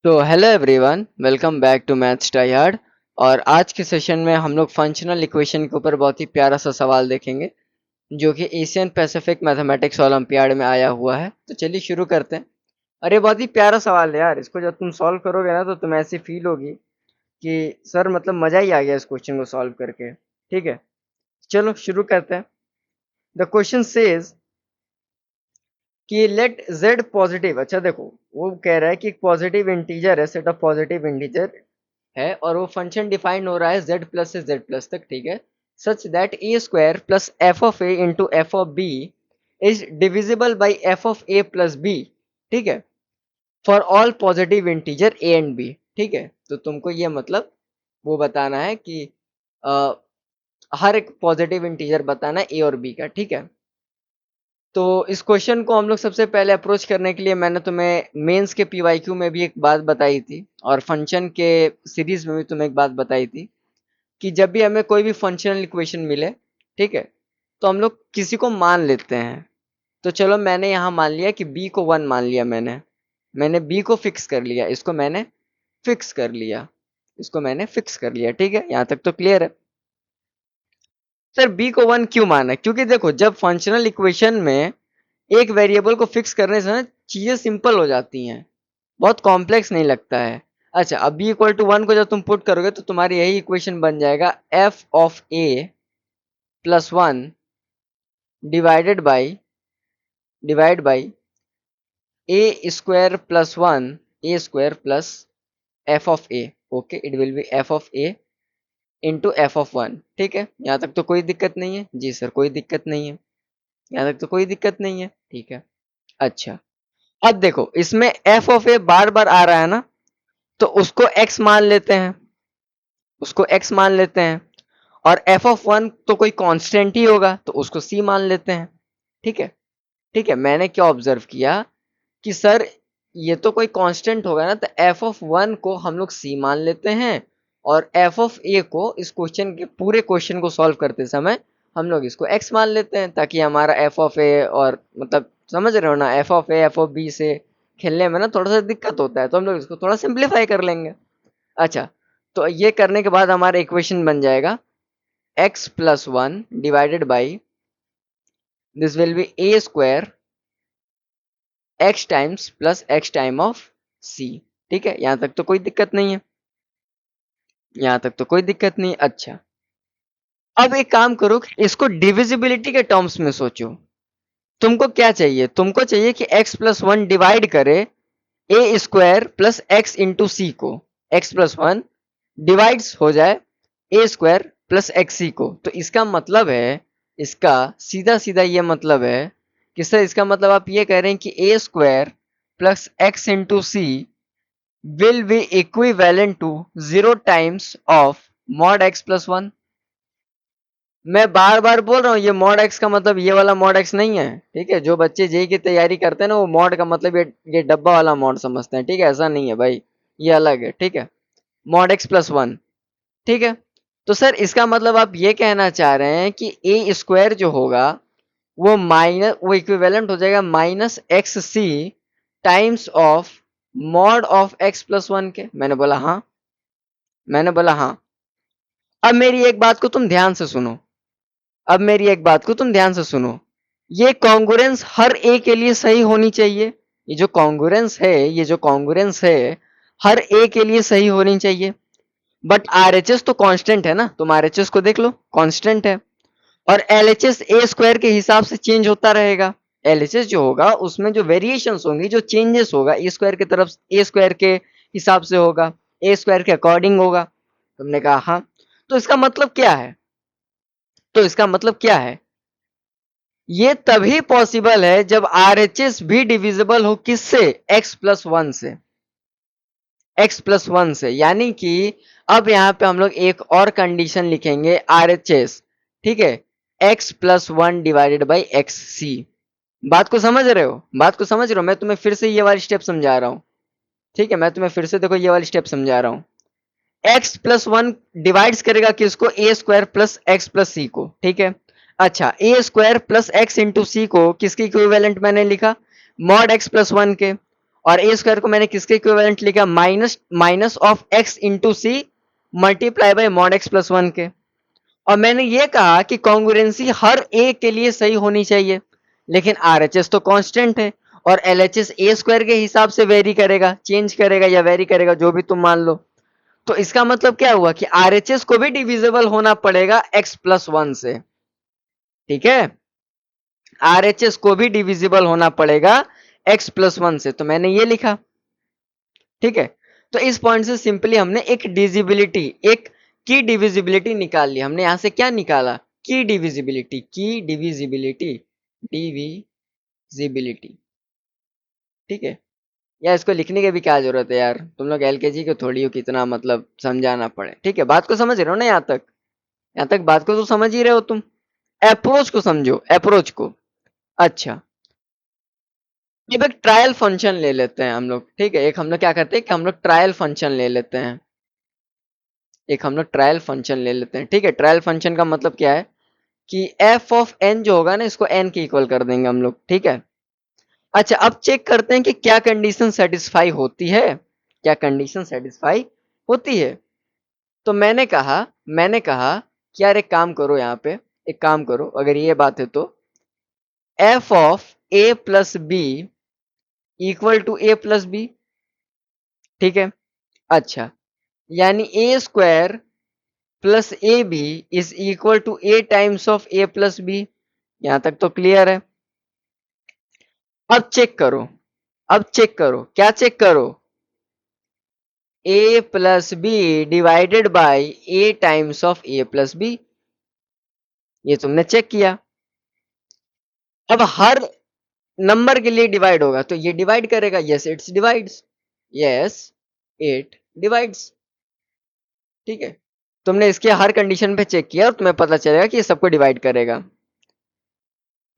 तो hello everyone, welcome back to maths try hard. और आज के सेशन में हम लोग फंक्शनल इक्वेशन के ऊपर बहुत ही प्यारा सा सवाल देखेंगे जो कि एशियन पैसिफिक मैथमेटिक्स ओलंपियाड में आया हुआ है। तो चलिए शुरू करते हैं। अरे बहुत ही प्यारा सवाल है यार, इसको जब तुम सॉल्व करोगे ना तो तुम्हें ऐसी फील होगी कि सर मतलब मज़ा ही आ गया इस क्वेश्चन को सॉल्व करके। ठीक है, चलो शुरू करते हैं। द क्वेश्चन सेज कि लेट z पॉजिटिव, अच्छा देखो वो कह रहा है कि एक पॉजिटिव इंटीजर है, सेट ऑफ पॉजिटिव इंटीजर है और वो फंक्शन डिफाइन हो रहा है z प्लस से z प्लस तक। ठीक है, such that a square plus f of a into f of b is divisible by f of a plus b. ठीक है, for all positive integer a and B. ठीक है, तो तुमको ये मतलब वो बताना है कि हर एक पॉजिटिव इंटीजर बताना है ए और बी का। ठीक है, तो इस क्वेश्चन को हम लोग सबसे पहले अप्रोच करने के लिए मैंने तुम्हें मेंस के पीवाईक्यू में भी एक बात बताई थी और फंक्शन के सीरीज में भी तुम्हें एक बात बताई थी कि जब भी हमें कोई भी फंक्शनल इक्वेशन मिले, ठीक है, तो हम लोग किसी को मान लेते हैं। तो चलो मैंने यहाँ मान लिया कि b को 1 मान लिया, मैंने b को फिक्स कर लिया, इसको मैंने फिक्स कर लिया, इसको मैंने फिक्स कर लिया। ठीक है, यहाँ तक तो क्लियर है। सर b को 1 क्यों माना? क्योंकि देखो जब फंक्शनल इक्वेशन में एक वेरिएबल को फिक्स करने से ना चीजें सिंपल हो जाती हैं, बहुत कॉम्प्लेक्स नहीं लगता है। अच्छा, अब b इक्वल टू 1 को जब तुम पुट करोगे तो तुम्हारी यही इक्वेशन बन जाएगा f of a plus 1 divide by a square plus 1 a square plus f of a। Okay, it will be f of a into f of 1। ठीक है, यहाँ तक तो कोई दिक्कत नहीं है? जी सर, कोई दिक्कत नहीं है, यहाँ तक तो कोई दिक्कत नहीं है। ठीक है, अच्छा अब देखो इसमें f ऑफ a बार बार आ रहा है ना, तो उसको x मान लेते हैं, उसको x मान लेते हैं। और f ऑफ 1 तो कोई कांस्टेंट ही होगा तो उसको c मान लेते हैं। ठीक है, ठीक है, मैंने क्या ऑब्जर्व किया कि सर ये तो कोई कांस्टेंट होगा ना, तो f ऑफ 1 को हम लोग c मान लेते हैं और f ऑफ a को इस क्वेश्चन के पूरे क्वेश्चन को सॉल्व करते समय हम लोग इसको x मान लेते हैं, ताकि हमारा f ऑफ a और मतलब समझ रहे हो ना, f of a f of b से खेलने में ना थोड़ा सा दिक्कत होता है, तो हम लोग इसको थोड़ा सिंप्लीफाई कर लेंगे। अच्छा, तो ये करने के बाद हमारा इक्वेशन बन जाएगा x plus 1 divided by this will be a square x times plus x time of c। ठीक है, यहां तक तो कोई दिक्कत नहीं है, यहां तक तो कोई दिक्कत नहीं। अच्छा, अब एक काम करो, इसको डिविजिबिलिटी के टर्म्स में सोचो। तुमको क्या चाहिए? तुमको चाहिए कि x प्लस 1 डिवाइड करे ए स्क्वायर प्लस एक्स इंटू सी को, x प्लस 1 डिवाइड्स हो जाए ए स्क्वायर प्लस एक्स सी को। तो इसका मतलब है, इसका सीधा सीधा ये मतलब है कि सर इसका मतलब आप ये कह रहे हैं कि a square plus x into c will be equivalent to 0 times of mod x plus 1। मैं बार बार बोल रहा हूँ, ये मॉड एक्स का मतलब ये वाला मॉड एक्स नहीं है। ठीक है, जो बच्चे जेई की तैयारी करते हैं ना, वो मॉड का मतलब ये डब्बा वाला मॉड समझते हैं। ठीक है, ऐसा नहीं है भाई, ये अलग है। ठीक है, मॉड एक्स प्लस 1। ठीक है, तो सर इसका मतलब आप ये कहना चाह रहे हैं कि ए स्क्वायर जो होगा वो इक्विवेलेंट हो जाएगा minus x c times of mod of x plus 1 के। मैंने बोला हाँ, मैंने बोला हाँ। अब मेरी एक बात को तुम ध्यान से सुनो, अब मेरी एक बात को तुम ध्यान से सुनो। ये कॉन्ग्रुएंस हर ए के लिए सही होनी चाहिए। ये जो कॉन्ग्रुएंस है, ये जो कॉन्ग्रुएंस है हर ए के लिए सही होनी चाहिए। बट आरएचएस तो कांस्टेंट है ना, तुम आरएचएस को देख लो, कांस्टेंट है। और एलएचएस ए स्क्वायर के हिसाब से चेंज होता रहेगा। एलएचएस जो होगा उसमें जो वेरिएशंस होंगी, जो चेंजेस होगा ए स्क्वायर की तरफ, ए स्क्वायर के हिसाब से होगा, ए स्क्वायर के अकॉर्डिंग होगा। तुमने कहा हाँ, तो इसका मतलब क्या है? तो इसका मतलब क्या है? ये तभी पॉसिबल है जब आरएचएस भी डिविजिबल हो किससे? x प्लस 1 से, x प्लस 1 से। यानी कि अब यहाँ पे हम लोग एक और कंडीशन लिखेंगे आरएचएस। ठीक है, x plus 1 divided by x c. बात को समझ रहे हो? बात को समझ रहे हो? मैं तुम्हें फिर से ये वाली स्टेप समझा रहा हूँ। ठीक है, मैं तुम्हें फिर से देखो ये वाली स्टेप समझा रहा हूँ। x प्लस 1 डिवाइड्स करेगा किसको? ए स्क्वायर प्लस एक्स प्लस सी को। ठीक है, अच्छा ए स्क्वायर प्लस एक्स इंटू सी को किसकी इक्विवेलेंट मैंने लिखा? मॉड एक्स प्लस 1 के। और ए स्क्वायर को मैंने किसके इक्विवेलेंट लिखा, minus of x into c multiply by mod x plus one के। और मैंने ये कहा कि कॉन्ग्रुएंसी हर ए के लिए सही होनी चाहिए, लेकिन आरएचएस तो कांस्टेंट है और एलएचएस ए स्क्वायर के हिसाब से वेरी करेगा, चेंज करेगा या वेरी करेगा, जो भी तुम मान लो। तो इसका मतलब क्या हुआ कि आरएचएस को भी डिविजिबल होना पड़ेगा एक्स प्लस वन से। ठीक है, आरएचएस को भी डिविजिबल होना पड़ेगा एक्स प्लस वन से, तो मैंने ये लिखा। ठीक है, तो इस पॉइंट से सिंपली हमने एक डिविजिबिलिटी, एक की डिविजिबिलिटी निकाल ली। हमने यहां से क्या निकाला, की डिविजिबिलिटी, की डिविजिबिलिटी, डिविजिबिलिटी। ठीक है, या इसको लिखने की भी क्या जरूरत है यार, तुम लोग एलकेजी के थोड़ी हो कितना मतलब समझाना पड़े। ठीक है, बात को समझ रहे हो ना, यहाँ तक बात को तो समझ ही रहे हो तुम। अप्रोच को समझो, अप्रोच को। अच्छा, अब एक ट्रायल फंक्शन ले लेते हैं हम लोग। ठीक है, एक हम लोग क्या करते हैं कि हम लोग ट्रायल फंक्शन ले लेते हैं, एक हम लोग ट्रायल फंक्शन ले लेते हैं। ठीक है, ट्रायल फंक्शन का मतलब क्या है कि एफ ऑफ एन जो होगा ना, इसको एन के इक्वल कर देंगे हम लोग। ठीक है, अच्छा अब चेक करते हैं कि क्या कंडीशन सेटिस्फाई होती है, क्या कंडीशन सेटिस्फाई होती है। तो मैंने कहा कि यार एक काम करो, यहाँ पे एक काम करो, अगर ये बात है तो f of a plus b equal to a plus b. ठीक है, अच्छा यानी a square plus a b is equal to a times of a plus b. यहां तक तो क्लियर है। अब चेक करो, अब चेक करो, क्या चेक करो, a plus b divided by a times of a plus b. ये तुमने चेक किया। अब हर नंबर के लिए डिवाइड होगा तो ये डिवाइड करेगा, yes it's divides, yes it divides. ठीक है, तुमने इसके हर कंडीशन पे चेक किया और तुम्हें पता चलेगा कि ये सबको डिवाइड करेगा।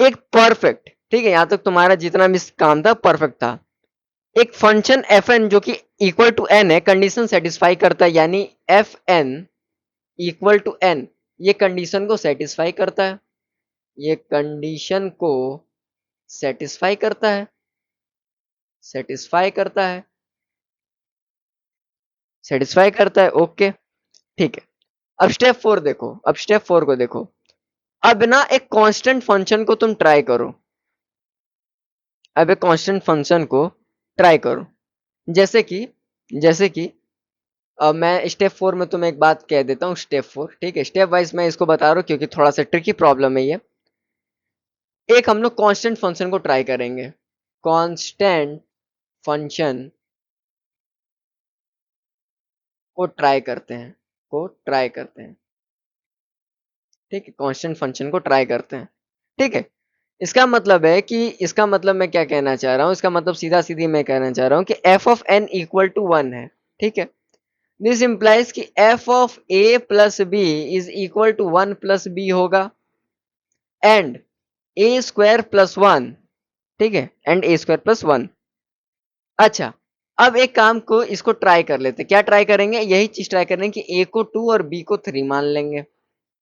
एक परफेक्ट, ठीक है, यहां तक तुम्हारा जितना भी काम था परफेक्ट था। एक फंक्शन एफ एन जो कि इक्वल टू एन है, कंडीशन सेटिस्फाई करता है, यानी f n equal to n, ये कंडीशन को सेटिस्फाई करता है, ये कंडीशन को सेटिस्फाई करता है, सेटिस्फाई करता है, सेटिस्फाई करता है। ओके, ठीक है। अब स्टेप फोर देखो, अब स्टेप फोर को देखो। अब ना एक कांस्टेंट फंक्शन को तुम ट्राई करो, अब एक कांस्टेंट फंक्शन को ट्राई करो, जैसे कि अब मैं स्टेप फोर में तुम्हें एक बात कह देता हूँ, स्टेप फोर। ठीक है, स्टेप वाइज मैं इसको बता रहा हूँ क्योंकि थोड़ा सा ट्रिकी प्रॉब्लम है ये। एक हम लोग कांस्टेंट फंक्शन को ट्राई करेंगे, कांस्टेंट फंक्शन को ट्राई करते हैं, को ट्राई करते हैं। ठीक है, कांस्टेंट फंक्शन को ट्राई करते हैं। ठीक है, इसका मतलब है कि, इसका मतलब मैं क्या कहना चाह रहा हूँ, इसका मतलब सीधा सीधी मैं कहना चाह रहा हूँ कि f of n equal to one है। ठीक है, दिस इंप्लाइज कि f of a plus b is equal to one plus b होगा, and a square plus one. ठीक है, and a square plus one. अच्छा, अब एक काम को इसको ट्राई कर लेते, क्या ट्राई करेंगे, यही चीज ट्राई करेंगे कि ए को टू और बी को थ्री मान लेंगे,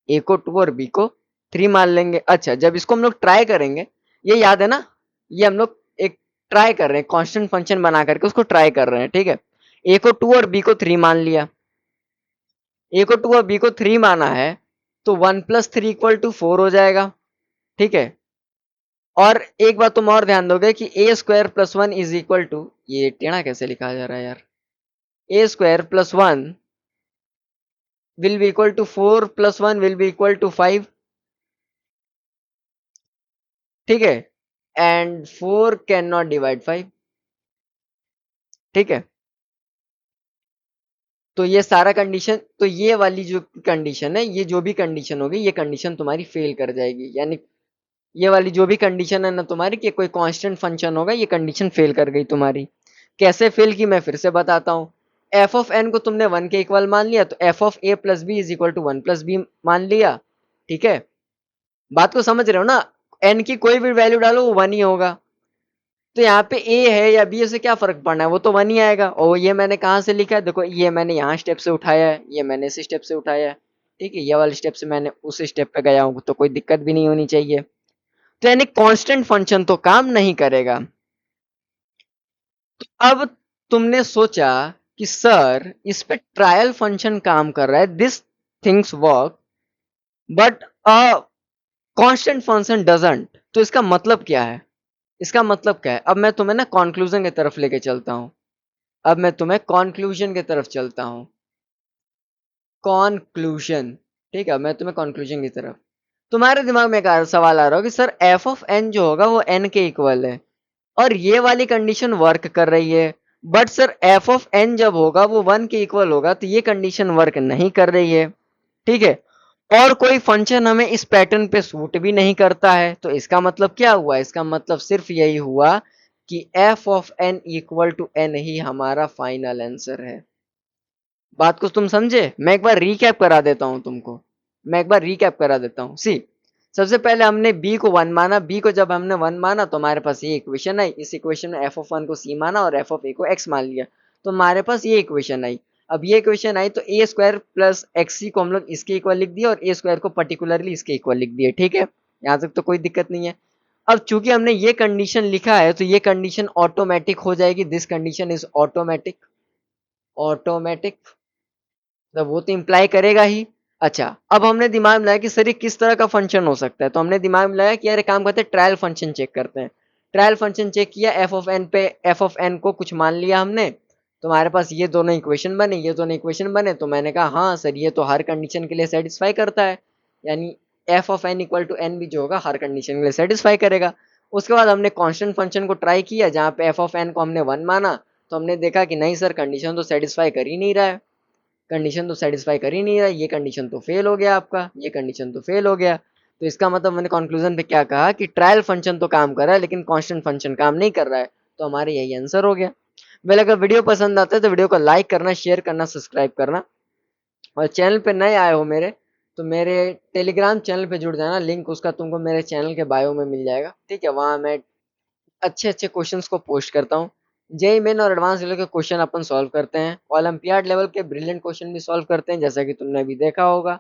ए को टू और बी को थ्री मान लेंगे। अच्छा, जब इसको हम लोग ट्राई करेंगे, ये याद है ना, ये हम लोग एक ट्राई कर रहे हैं, कांस्टेंट फंक्शन बना करके उसको ट्राई कर रहे हैं। ठीक है, ए को टू और बी को थ्री मान लिया, ए को टू और बी को थ्री माना है, तो one plus three equal to four हो जाएगा। ठीक है, और एक बात तुम और ध्यान दोगे कि a square plus one is equal to, ये टेढ़ा कैसे लिखा जा रहा है यार, a square plus one will be equal to 4 plus 1 will be equal to 5। ठीक है, एंड 4 कैन नॉट डिवाइड 5। ठीक है, तो ये सारा कंडीशन, तो ये वाली जो कंडीशन है, ये जो भी कंडीशन होगी, ये कंडीशन तुम्हारी फेल कर जाएगी। यानी ये वाली जो भी कंडीशन है ना तुम्हारी कि कोई कांस्टेंट फंक्शन होगा, ये कंडीशन फेल कर गई तुम्हारी। कैसे फेल की मैं फिर से बताता हूँ। एफ ऑफ एन को तुमने वन के इक्वल मान लिया, तो f of a plus b is equal to one plus b मान लिया। ठीक है, बात को समझ रहे हो ना, एन की कोई भी वैल्यू डालो वो वन ही होगा। तो यहाँ पे ए है या बी से क्या फर्क पड़ना है, वो तो वन ही आएगा। और ये मैंने कहाँ से लिखा है, देखो ये मैंने यहाँ स्टेप से उठाया है, ये मैंने इस स्टेप से उठाया है। ठीक है, ये वाले स्टेप से मैंने उस स्टेप पे गया हूँ, तो कोई दिक्कत भी नहीं होनी चाहिए। तो यानी कांस्टेंट फंक्शन तो काम नहीं करेगा। अब तुमने सोचा कि सर इस पे ट्रायल फंक्शन काम कर रहा है, this things work but a constant function doesn't, तो इसका मतलब क्या है? इसका मतलब क्या है? अब मैं तुम्हें ना कॉन्क्लूजन की तरफ लेके चलता हूं। अब मैं तुम्हें कॉन्क्लूजन की तरफ चलता हूं। कॉन्क्लूजन, ठीक है, मैं तुम्हें कॉन्क्लूजन की तरफ। तुम्हारे दिमाग में एक सवाल आ रहा हो कि सर एफ ऑफ एन जो होगा वो एन के इक्वल है और ये वाली कंडीशन वर्क कर रही है, but sir f of n जब होगा वो वन के इक्वल होगा तो ये कंडीशन वर्क नहीं कर रही है, ठीक है। और कोई फंक्शन हमें इस पैटर्न पे सूट भी नहीं करता है, तो इसका मतलब क्या हुआ? इसका मतलब सिर्फ यही हुआ कि f of n equal to n ही हमारा फाइनल आंसर है। बात को तुम समझे? मैं एक बार रीकैप करा देता हूं तुमको। मैं एक बार रीकैप करा देता हूं। सी, सबसे पहले हमने बी को वन माना। बी को जब हमने वन माना तो हमारे पास ये इक्वेशन आई। इस इक्वेशन में एफ ऑफ वन को सी माना और एफ ऑफ ए को एक्स मान लिया, तो हमारे पास ये इक्वेशन आई। अब ये इक्वेशन आई तो ए स्क्वायर प्लस एक्स सी को हम लोग इसके इक्वल लिख दिया और ए स्क्वायर को पर्टिकुलरली इसके इक्वल लिख दिए, ठीक है। यहाँ तक तो कोई दिक्कत नहीं है। अब चूंकि हमने ये कंडीशन लिखा है तो ये कंडीशन ऑटोमेटिक हो जाएगी। This condition is automatic. Automatic मतलब वो तो इम्प्लाई करेगा ही। अच्छा, अब हमने दिमाग में लाया कि सर ये किस तरह का फंक्शन हो सकता है, तो हमने दिमाग में लाया कि यार एक काम करते हैं, ट्रायल फंक्शन चेक करते हैं। ट्रायल फंक्शन चेक किया, एफ ऑफ एन पे एफ ऑफ एन को कुछ मान लिया हमने, तो हमारे पास ये दोनों इक्वेशन बने। ये दोनों इक्वेशन बने तो मैंने कहा हाँ सर ये तो हर कंडीशन के लिए सेटिस्फाई करता है, यानी f of n equal to n भी जो होगा हर कंडीशन के लिए सेटिस्फाई करेगा। उसके बाद हमने कांस्टेंट फंक्शन को ट्राई किया जहाँ पे एफ ऑफ एन को हमने वन माना, तो हमने देखा कि नहीं सर कंडीशन तो सेटिस्फाई कर ही नहीं रहा है। कंडीशन तो सेटिस्फाई कर ही नहीं रहा, ये कंडीशन तो फेल हो गया आपका, ये कंडीशन तो फेल हो गया। तो इसका मतलब मैंने कंक्लूजन पे क्या कहा कि ट्रायल फंक्शन तो काम कर रहा है लेकिन कांस्टेंट फंक्शन काम नहीं कर रहा है, तो हमारे यही आंसर हो गया। वेल, अगर वीडियो पसंद आता है तो वीडियो को लाइक करना, शेयर करना, सब्सक्राइब करना, और चैनल पे नए आए हो मेरे तो मेरे टेलीग्राम चैनल पे जुड़ जाना। लिंक उसका तुमको मेरे चैनल के बायो में मिल जाएगा, ठीक है। वहाँ मैं अच्छे अच्छे क्वेश्चंस को पोस्ट करता हूँ। जेई मेन और एडवांस लेवल के क्वेश्चन अपन सॉल्व करते हैं, ओलंपियाड लेवल के ब्रिलियंट क्वेश्चन भी सॉल्व करते हैं, जैसा कि तुमने अभी देखा होगा।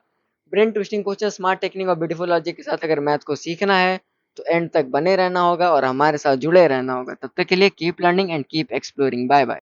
Brain twisting question, smart technique और ब्यूटीफुल लॉजिक के साथ अगर मैथ को सीखना है तो एंड तक बने रहना होगा और हमारे साथ जुड़े रहना होगा। तब तक के लिए keep learning and keep exploring. Bye bye.